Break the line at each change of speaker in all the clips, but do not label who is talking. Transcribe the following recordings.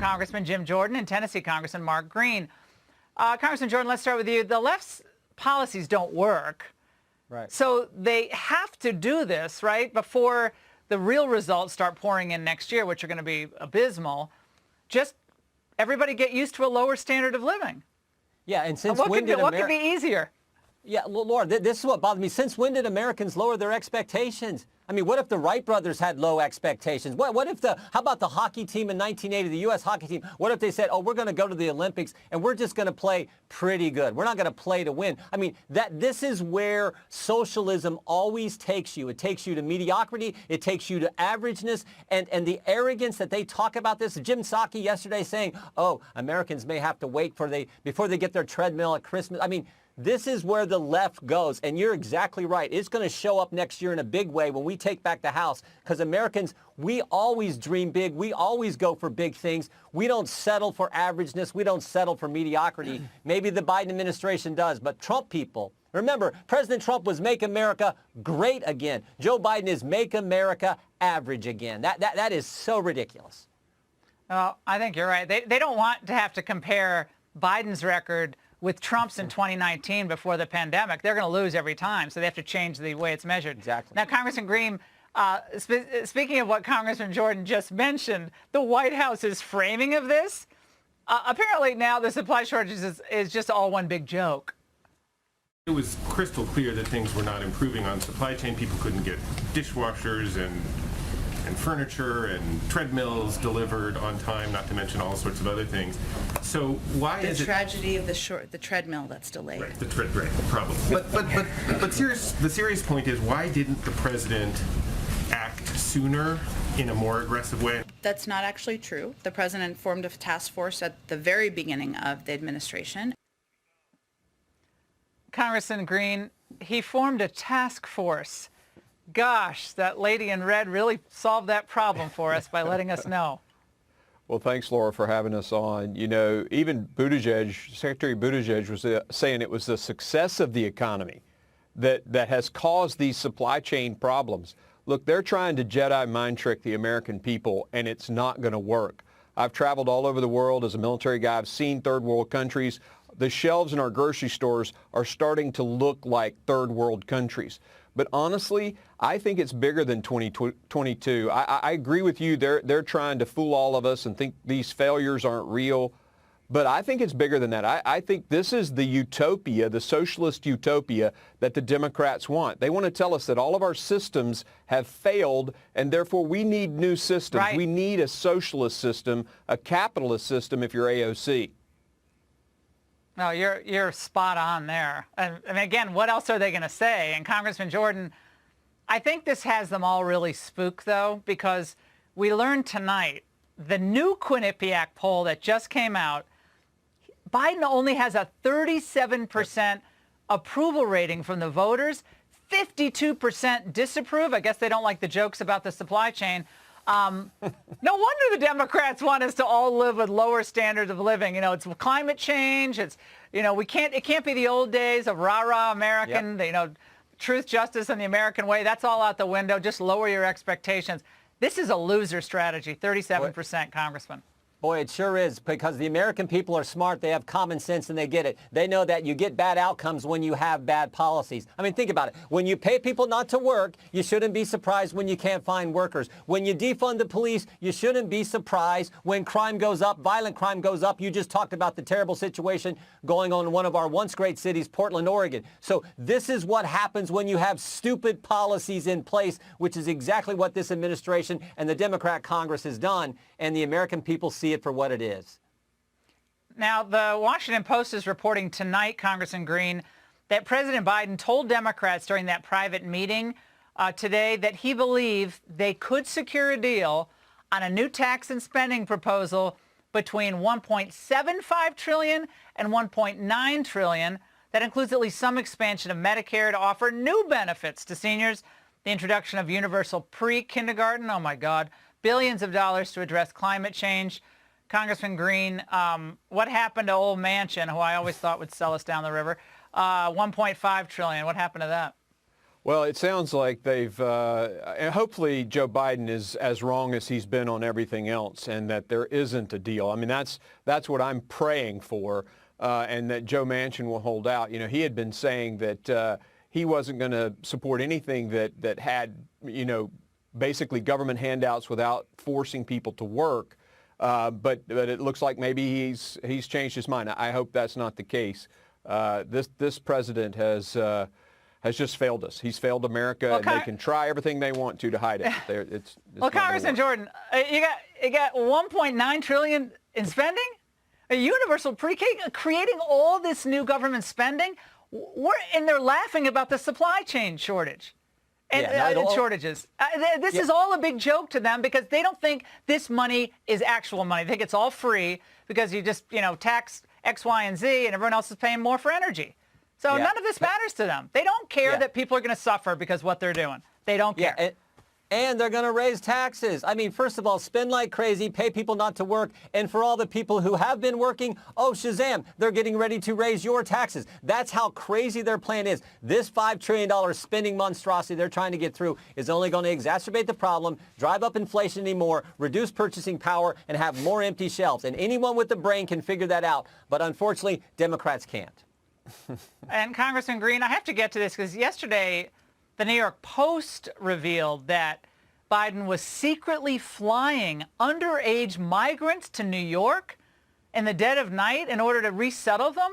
Congressman Jim Jordan and Tennessee Congressman Mark Green. Congressman Jordan, let's start with you. The left's policies don't work.
Right.
So they have to do this, right, before the real results start pouring in next year, which are going to be abysmal. Just everybody get used to a lower standard of living.
Yeah, and since
what
when did
what could be easier?
Yeah, Laura, this is what bothers me. Since when did Americans lower their expectations? I mean, what if the Wright brothers had low expectations? What if how about the hockey team in 1980, the U.S. hockey team? What if they said, oh, we're going to go to the Olympics and we're just going to play pretty good. We're not going to play to win. I mean, this is where socialism always takes you. It takes you to mediocrity. It takes you to averageness and the arrogance that they talk about this. Jim Psaki yesterday saying, oh, Americans may have to wait before they get their treadmill at Christmas. I mean, this is where the left goes, and you're exactly right. It's going to show up next year in a big way when we take back the House, because Americans, we always dream big. We always go for big things. We don't settle for averageness. We don't settle for mediocrity. Maybe the Biden administration does, but Trump people, remember, President Trump was Make America Great Again. Joe Biden is Make America Average Again. That is so ridiculous.
Well, I think you're right. They don't want to have to compare Biden's record with Trump's in 2019 before the pandemic. They're going to lose every time, so they have to change the way it's measured.
Exactly.
Now, Congressman Green, speaking of what Congressman Jordan just mentioned, the White House's framing of this, apparently now the supply shortage is just all one big joke.
It was crystal clear that things were not improving on supply chain. People couldn't get dishwashers and furniture and treadmills delivered on time, not to mention all sorts of other things. So why is it...
The tragedy of the treadmill that's delayed.
Right, the problem. But the serious point is, why didn't the president act sooner in a more aggressive way?
That's not actually true. The president formed a task force at the very beginning of the administration.
Congressman Green, he formed a task force. Gosh, that lady in red really solved that problem for us by letting us know.
Well, thanks, Laura, for having us on. You know, even Secretary Buttigieg was saying it was the success of the economy that has caused these supply chain problems. Look, they're trying to Jedi mind trick the American people, and it's not going to work. I've traveled all over the world as a military guy. I've seen third world countries. The shelves in our grocery stores are starting to look like third world countries. But honestly, I think it's bigger than 2022. I agree with you. They're trying to fool all of us and think these failures aren't real. But I think it's bigger than that. I think this is the utopia, the socialist utopia that the Democrats want. They want to tell us that all of our systems have failed, and therefore we need new systems.
Right.
We need a socialist system, a capitalist system if you're AOC.
No, you're spot on there. I mean, again, what else are they going to say? And Congressman Jordan, I think this has them all really spooked, though, because we learned tonight, the new Quinnipiac poll that just came out, Biden only has a 37% approval rating from the voters, 52% disapprove. I guess they don't like the jokes about the supply chain. No wonder the Democrats want us to all live with lower standards of living. You know, it's climate change. It's, you know, it can't be the old days of rah-rah American,
Yep.
you know, truth, justice, and the American way. That's all out the window. Just lower your expectations. This is a loser strategy, 37%, Congressman.
Boy, it sure is, because the American people are smart. They have common sense and they get it. They know that you get bad outcomes when you have bad policies. I mean, think about it. When you pay people not to work, you shouldn't be surprised when you can't find workers. When you defund the police, you shouldn't be surprised when crime goes up, violent crime goes up. You just talked about the terrible situation going on in one of our once great cities, Portland, Oregon. So this is what happens when you have stupid policies in place, which is exactly what this administration and the Democrat Congress has done, and the American people see it for what it is.
Now, the Washington Post is reporting tonight, Congressman Green, that President Biden told Democrats during that private meeting today that he believed they could secure a deal on a new tax and spending proposal between $1.75 trillion and $1.9 trillion. That includes at least some expansion of Medicare to offer new benefits to seniors, the introduction of universal pre-kindergarten, oh my God, billions of dollars to address climate change. Congressman Green, what happened to Old Manchin, who I always thought would sell us down the river? $1.5 trillion. What happened to that?
Well, it sounds like they've, and hopefully Joe Biden is as wrong as he's been on everything else, and that there isn't a deal. I mean, that's what I'm praying for, and that Joe Manchin will hold out. You know, he had been saying that he wasn't going to support anything that had, you know, basically government handouts without forcing people to work. But it looks like maybe he's changed his mind. I hope that's not the case. This president has just failed us. He's failed America,
Well,
and they can try everything they want to hide it. It's
Well, Congressman Jordan, you got 1.9 trillion in spending, a universal pre-K, creating all this new government spending. And they're laughing about the supply chain shortage and shortages. This is all a big joke to them because they don't think this money is actual money. They think it's all free because you just, you know, tax X, Y, and Z, and everyone else is paying more for energy. So none of this matters to them. They don't care that people are going to suffer because of what they're doing. They don't care.
And they're going to raise taxes. I mean, first of all, spend like crazy, pay people not to work. And for all the people who have been working, oh, Shazam, they're getting ready to raise your taxes. That's how crazy their plan is. This $5 trillion spending monstrosity they're trying to get through is only going to exacerbate the problem, drive up inflation anymore, reduce purchasing power, and have more empty shelves. And anyone with the brain can figure that out. But unfortunately, Democrats can't.
And Congressman Green, I have to get to this because yesterday the New York Post revealed that Biden was secretly flying underage migrants to New York in the dead of night in order to resettle them.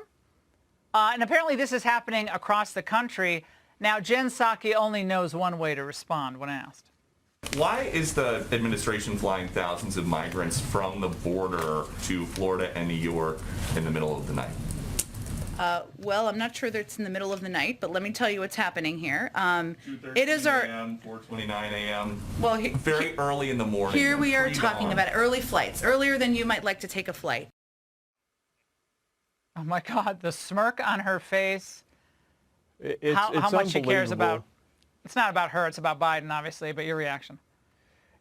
And apparently this is happening across the country. Now, Jen Psaki only knows one way to respond when asked.
Why is the administration flying thousands of migrants from the border to Florida and New York in the middle of the night?
Well, I'm not sure that it's in the middle of the night, but let me tell you what's happening here.
2:13
It is our
a.m., 4:29 a.m.
Well,
very early in the morning.
Here we are
pre-dawn.
talking about early flights, earlier than you might like to take a flight.
Oh my God, the smirk on her face.
It's
How much she cares about.
unbelievable.
It's not about her, it's about Biden, obviously, but your reaction.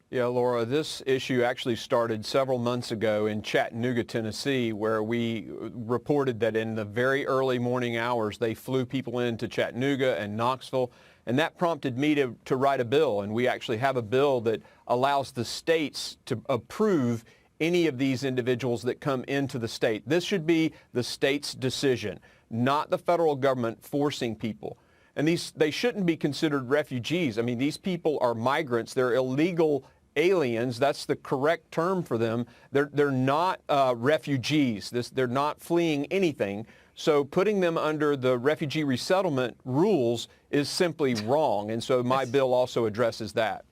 Yeah, Laura, this issue actually started several months ago in Chattanooga, Tennessee, where we reported that in the very early morning hours, they flew people into Chattanooga and Knoxville, and that prompted me to write a bill. And we actually have a bill that allows the states to approve any of these individuals that come into the state. This should be the state's decision, not the federal government forcing people. And they shouldn't be considered refugees. I mean, these people are migrants. They're illegal aliens. That's the correct term for them. They're not refugees. They're not fleeing anything. So putting them under the refugee resettlement rules is simply wrong. And so my bill also addresses that.